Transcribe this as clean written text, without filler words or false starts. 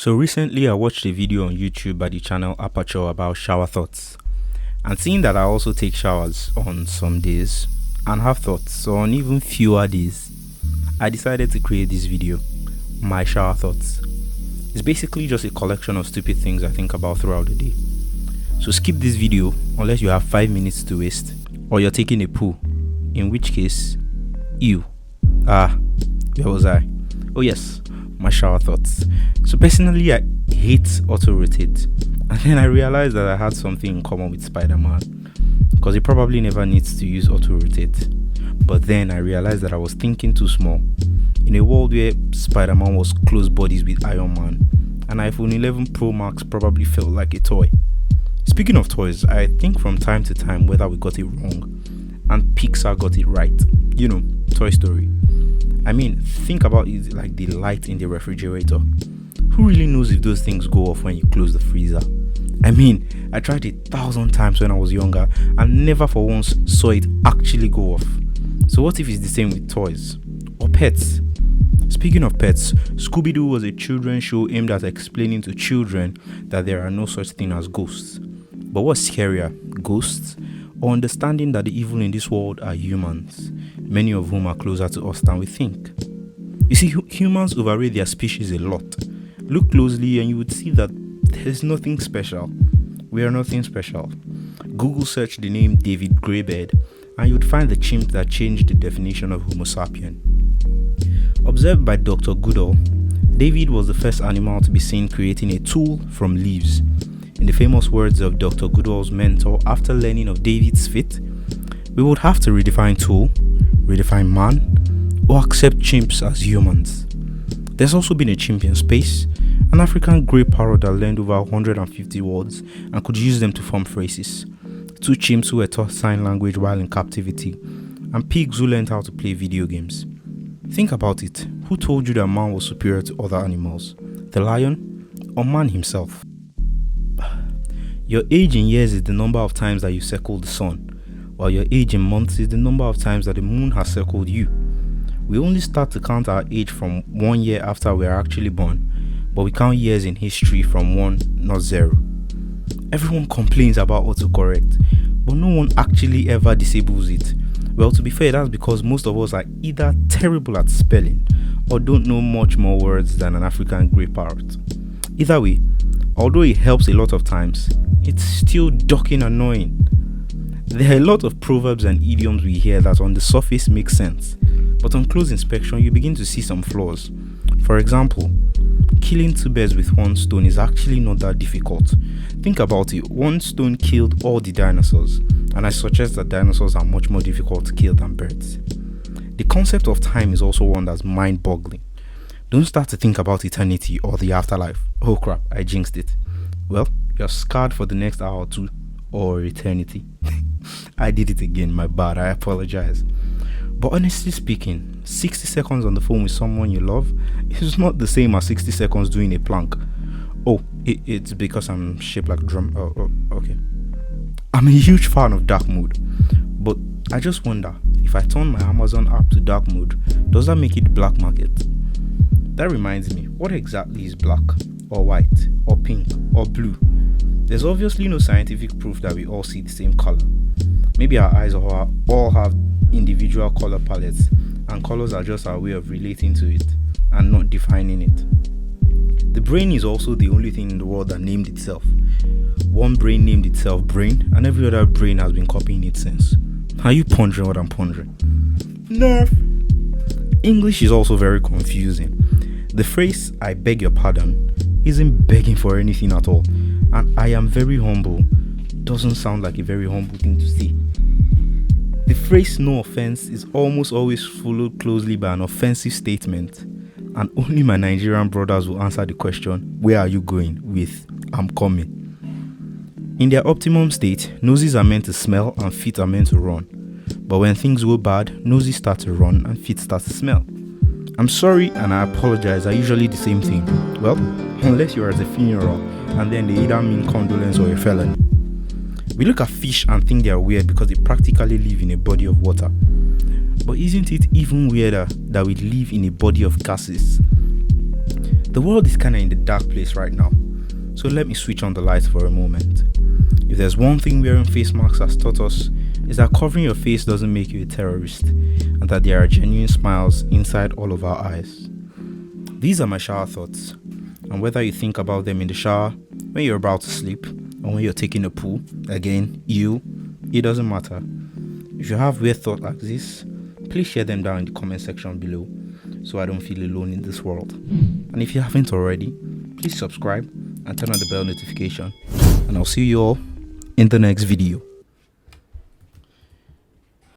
So recently I watched a video on YouTube by the channel Aperture about shower thoughts. And seeing that I also take showers on some days and have thoughts on even fewer days, I decided to create this video, My Shower Thoughts. It's basically just a collection of stupid things I think about throughout the day. So skip this video unless you have 5 minutes to waste or you're taking a poo, in which case, where was I? Oh yes, my shower thoughts. So personally, I hate auto-rotate, and then I realized that I had something in common with Spider-Man, because he probably never needs to use auto-rotate. But then I realized that I was thinking too small. In a world where Spider-Man was close buddies with Iron Man, an iPhone 11 Pro Max probably felt like a toy. Speaking of toys, I think from time to time whether we got it wrong and Pixar got it right. You know, Toy Story. I mean, think about it like the light in the refrigerator. Who really knows if those things go off when you close the freezer? I mean, I tried it 1,000 times when I was younger and never for once saw it actually go off. So what if it's the same with toys? Or pets? Speaking of pets, ScoobyDoo was a children's show aimed at explaining to children that there are no such thing as ghosts. But what's scarier, ghosts, or understanding that the evil in this world are humans, many of whom are closer to us than we think? You see, humans overrate their species a lot. Look closely and you would see that there's nothing special. We are nothing special. Google search the name David Greybeard and you would find the chimp that changed the definition of Homo sapien. Observed by Dr. Goodall, David was the first animal to be seen creating a tool from leaves. In the famous words of Dr. Goodall's mentor after learning of David's feat, we would have to redefine tool, redefine man, or accept chimps as humans. There's also been a chimp in space, an African grey parrot that learned over 150 words and could use them to form phrases, 2 chimps who were taught sign language while in captivity, and pigs who learned how to play video games. Think about it, who told you that man was superior to other animals? The lion or man himself? Your age in years is the number of times that you circled the sun, while your age in months is the number of times that the moon has circled you. We only start to count our age from 1 year after we are actually born, but we count years in history from 1, not 0. Everyone complains about autocorrect, but no one actually ever disables it. Well, to be fair, that's because most of us are either terrible at spelling or don't know much more words than an African grey parrot. Either way, although it helps a lot of times, it's still docking annoying. There are a lot of proverbs and idioms we hear that on the surface make sense, but on close inspection you begin to see some flaws. For example, killing 2 birds with 1 stone is actually not that difficult. Think about it, 1 stone killed all the dinosaurs, and I suggest that dinosaurs are much more difficult to kill than birds. The concept of time is also one that's mind-boggling. Don't start to think about eternity or the afterlife. Oh crap, I jinxed it. Well, you're scarred for the next hour or 2 or eternity. I did it again, my bad, I apologize. But honestly speaking, 60 seconds on the phone with someone you love is not the same as 60 seconds doing a plank. Oh, it's because I'm shaped like a drum. Okay. I'm a huge fan of dark mode, but I just wonder, if I turn my Amazon app to dark mode, does that make it black market? That reminds me, what exactly is black, or white, or pink, or blue? There's obviously no scientific proof that we all see the same color. Maybe our eyes all have individual color palettes, and colors are just our way of relating to it and not defining it. The brain is also the only thing in the world that named itself. One brain named itself brain, and every other brain has been copying it since. Are you pondering what I'm pondering? Nerf! English is also very confusing. The phrase, I beg your pardon, isn't begging for anything at all, and I am very humble doesn't sound like a very humble thing to say. The phrase no offense is almost always followed closely by an offensive statement, and only my Nigerian brothers will answer the question, where are you going, with I'm coming. In their optimum state, noses are meant to smell and feet are meant to run. But when things go bad, noses start to run and feet start to smell. I'm sorry and I apologize are usually the same thing. Well, unless you're at a funeral and then they either mean condolence or a felony. We look at fish and think they are weird because they practically live in a body of water. But isn't it even weirder that we live in a body of gases? The world is kind of in the dark place right now, so let me switch on the lights for a moment. If there's one thing wearing face masks has taught us, is that covering your face doesn't make you a terrorist, and that there are genuine smiles inside all of our eyes. These are my shower thoughts, and whether you think about them in the shower, when you're about to sleep, or when you're taking a poo, again, it doesn't matter. If you have weird thoughts like this, please share them down in the comment section below, so I don't feel alone in this world. And if you haven't already, please subscribe and turn on the bell notification, and I'll see you all in the next video.